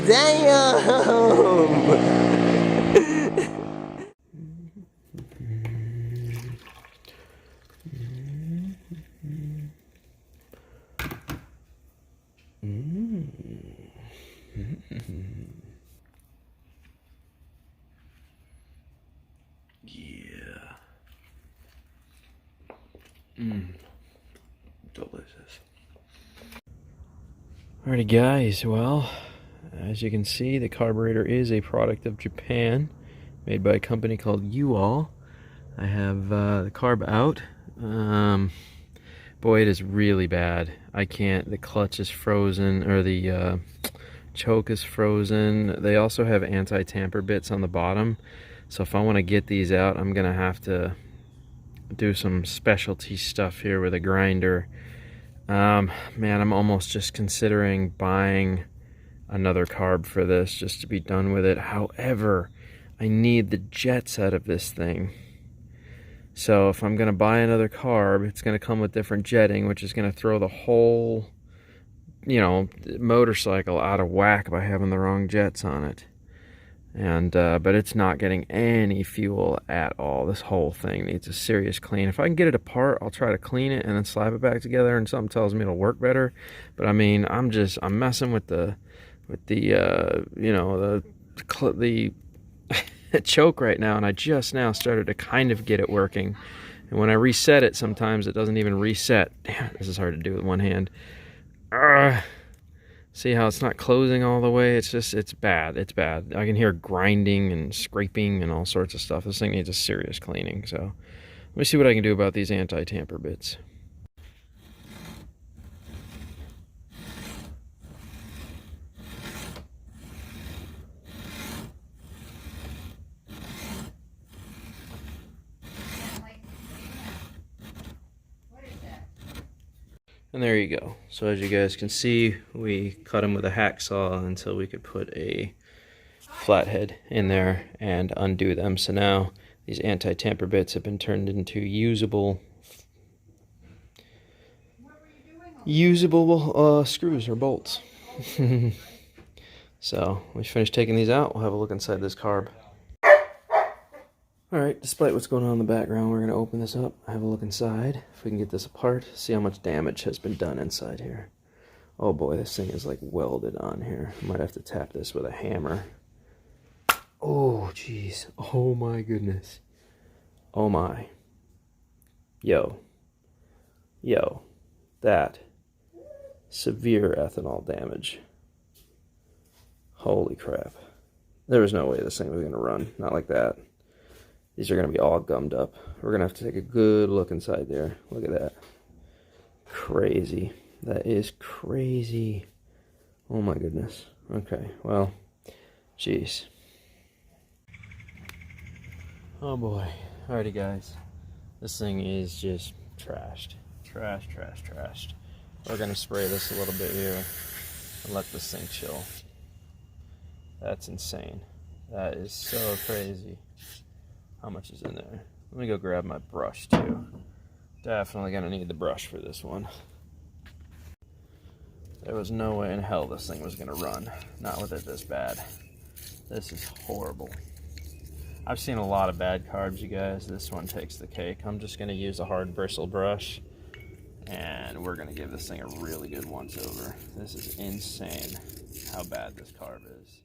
Damn! Yeah. Delicious. Alrighty guys, well, as you can see, the carburetor is a product of Japan, made by a company called YM50. I have the carb out. Boy, it is really bad. I can't, the clutch is frozen, or the choke is frozen. They also have anti-tamper bits on the bottom, so if I want to get these out, I'm gonna have to do some specialty stuff here with a grinder. Man, I'm almost just considering buying another carb for this just to be done with it. However, I need the jets out of this thing. So if I'm going to buy another carb, it's going to come with different jetting, which is going to throw the whole, you know, motorcycle out of whack by having the wrong jets on it. And but it's not getting any fuel at all. This whole thing needs a serious clean. If I can get it apart, I'll try to clean it and then slap it back together, and something tells me it'll work better. But I mean, I'm messing with the you know, the choke right now, and I just now started to kind of get it working. And when I reset it, sometimes it doesn't even reset. Damn, this is hard to do with one hand. See how it's not closing all the way? It's just, it's bad. It's bad. I can hear grinding and scraping and all sorts of stuff. This thing needs a serious cleaning. So let me see what I can do about these anti-tamper bits. And there you go. So as you guys can see, we cut them with a hacksaw until we could put a flathead in there and undo them. So now these anti-tamper bits have been turned into usable screws or bolts. So we finished taking these out. We'll have a look inside this carb. Alright, despite what's going on in the background, we're going to open this up, have a look inside, if we can get this apart, see how much damage has been done inside here. Oh boy, this thing is like welded on here. I might have to tap this with a hammer. Oh jeez, oh my goodness. Oh my. Yo, that severe ethanol damage. Holy crap. There was no way this thing was going to run, not like that. These are going to be all gummed up. We're going to have to take a good look inside there. Look at that. Crazy. That is crazy. Oh my goodness. Okay, well, jeez. Oh boy. Alrighty guys. This thing is just trashed. Trashed. We're going to spray this a little bit here and let this thing chill. That's insane. That is so crazy. How much is in there? Let me go grab my brush too. Definitely gonna need the brush for this one. There was no way in hell this thing was gonna run. Not with it this bad. This is horrible. I've seen a lot of bad carbs, you guys. This one takes the cake. I'm just gonna use a hard bristle brush, and we're gonna give this thing a really good once over. This is insane how bad this carb is.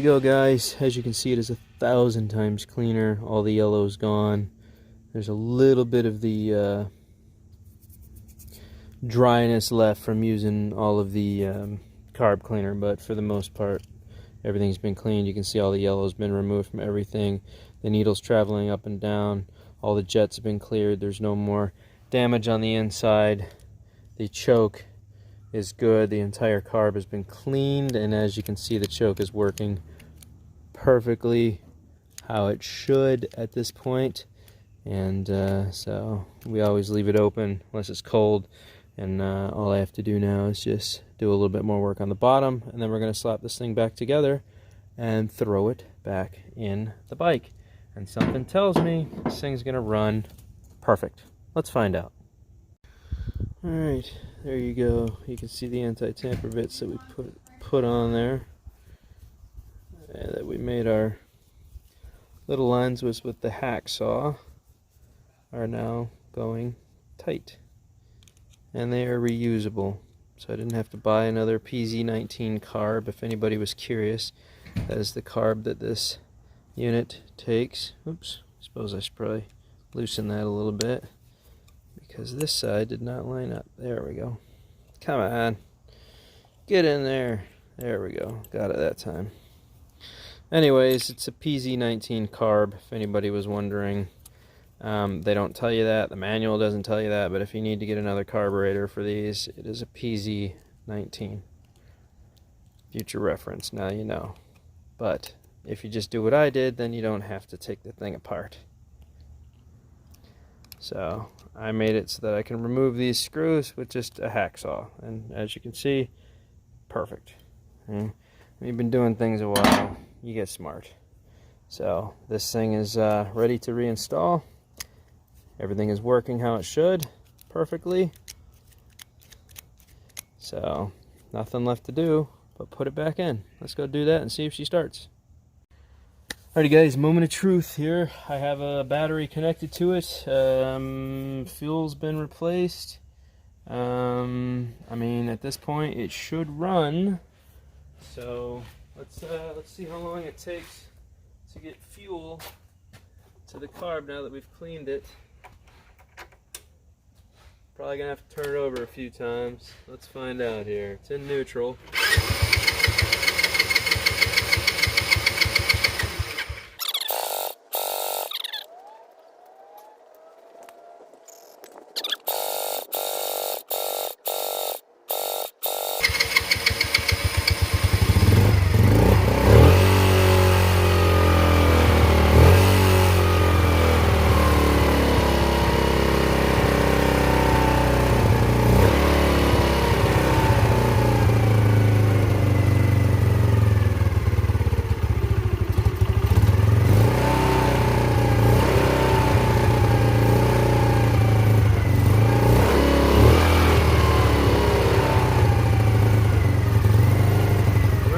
go, guys. As you can see, it is 1,000 times cleaner. All the yellow's gone. There's a little bit of the dryness left from using all of the carb cleaner, but for the most part, everything's been cleaned. You can see all the yellow's been removed from everything. The needle's traveling up and down. All the jets have been cleared. There's no more damage on the inside. The choke is good. The entire carb has been cleaned, and as you can see, the choke is working perfectly how it should at this point. And so we always leave it open unless it's cold, and all I have to do now is just do a little bit more work on the bottom, and then we're going to slap this thing back together and throw it back in the bike. And something tells me this thing's going to run perfect. Let's find out. Alright, there you go. You can see the anti-tamper bits that we put on there, and that we made our little lines with the hacksaw are now going tight, and they are reusable, so I didn't have to buy another PZ19 carb. If anybody was curious, that is the carb that this unit takes. Oops, I suppose I should probably loosen that a little bit because this side did not line up. There we go. Come on, get in there. There we go, got it that time. Anyways, it's a PZ19 carb, if anybody was wondering. They don't tell you that, the manual doesn't tell you that, but if you need to get another carburetor for these, it is a PZ19. Future reference, now you know. But if you just do what I did, then you don't have to take the thing apart. So I made it so that I can remove these screws with just a hacksaw, and as you can see, perfect. When you've been doing things a while, you get smart. So this thing is ready to reinstall. Everything is working how it should, perfectly. So nothing left to do but put it back in. Let's go do that and see if she starts. Alrighty guys, moment of truth here. I have a battery connected to it. Fuel's been replaced. I mean, at this point it should run. So let's see how long it takes to get fuel to the carb now that we've cleaned it. Probably gonna have to turn it over a few times. Let's find out here. It's in neutral.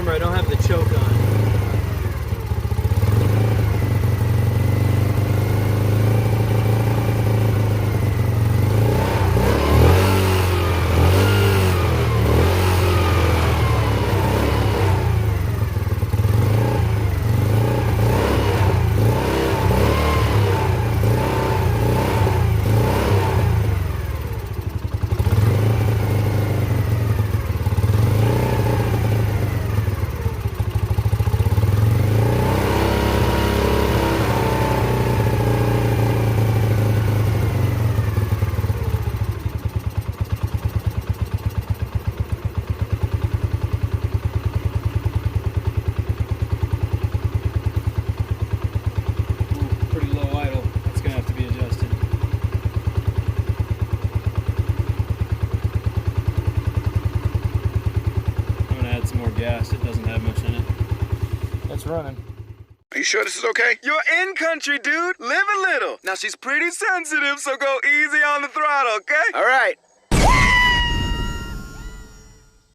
I don't have the choke on. Gas, it doesn't have much in it. It's running. Are you sure this is okay? You're in country, dude. Live a little. Now she's pretty sensitive, so go easy on the throttle, okay? All right.